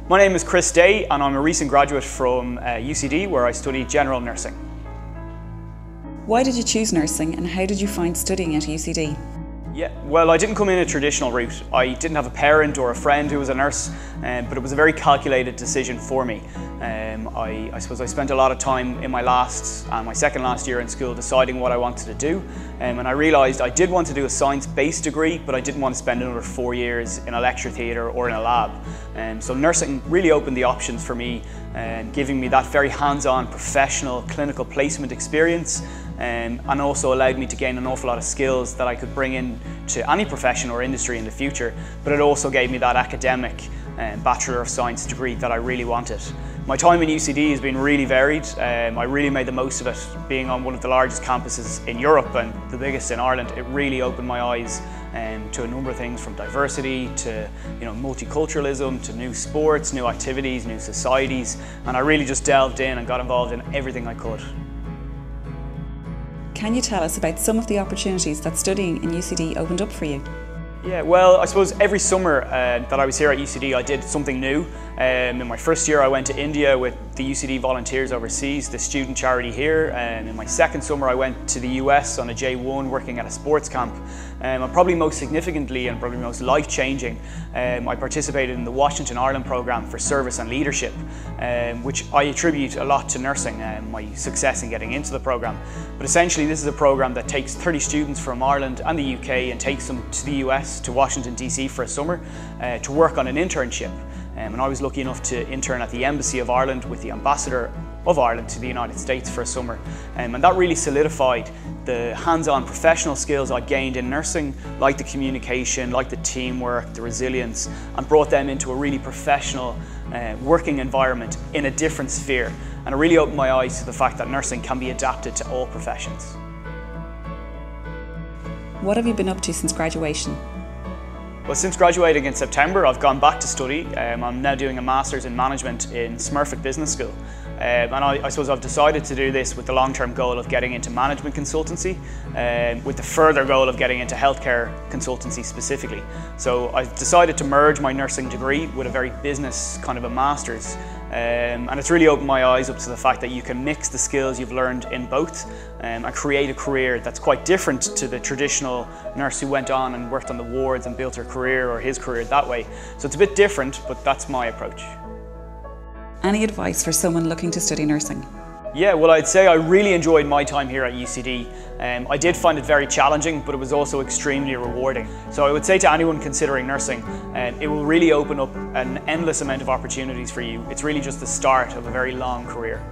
My name is Chris Day and I'm a recent graduate from UCD where I studied general nursing. Why did you choose nursing and how did you find studying at UCD? Yeah, well, I didn't come in a traditional route. I didn't have a parent or a friend who was a nurse, but it was a very calculated decision for me. I suppose I spent a lot of time in my second last year in school deciding what I wanted to do, and I realised I did want to do a science-based degree, but I didn't want to spend another 4 years in a lecture theatre or in a lab. So nursing really opened the options for me, giving me that very hands-on professional clinical placement experience, and also allowed me to gain an awful lot of skills that I could bring in to any profession or industry in the future, but it also gave me that academic Bachelor of Science degree that I really wanted. My time in UCD has been really varied. I really made the most of it, being on one of the largest campuses in Europe and the biggest in Ireland. It really opened my eyes to a number of things, from diversity to multiculturalism to new sports, new activities, new societies, and I really just delved in and got involved in everything I could. Can you tell us about some of the opportunities that studying in UCD opened up for you? Yeah, well, I suppose every summer that I was here at UCD I did something new. In my first year I went to India with the UCD Volunteers Overseas, the student charity here. In my second summer I went to the US on a J1 working at a sports camp. And probably most significantly and probably most life-changing, I participated in the Washington Ireland programme for service and leadership, which I attribute a lot to nursing and my success in getting into the programme. But essentially this is a programme that takes 30 students from Ireland and the UK and takes them to the US, to Washington DC for a summer to work on an internship. And I was lucky enough to intern at the Embassy of Ireland with the Ambassador of Ireland to the United States for a summer. And that really solidified the hands-on professional skills I gained in nursing, like the communication, like the teamwork, the resilience, and brought them into a really professional working environment in a different sphere. And it really opened my eyes to the fact that nursing can be adapted to all professions. What have you been up to since graduation? Well, since graduating in September, I've gone back to study. I'm now doing a Master's in Management in Smurfit Business School. And I suppose I've decided to do this with the long-term goal of getting into management consultancy, with the further goal of getting into healthcare consultancy specifically. So I've decided to merge my nursing degree with a very business kind of a Master's. And it's really opened my eyes up to the fact that you can mix the skills you've learned in both and create a career that's quite different to the traditional nurse who went on and worked on the wards and built her career or his career that way. So it's a bit different, but that's my approach. Any advice for someone looking to study nursing? Yeah, well, I'd say I really enjoyed my time here at UCD. I did find it very challenging, but it was also extremely rewarding. So I would say to anyone considering nursing, it will really open up an endless amount of opportunities for you. It's really just the start of a very long career.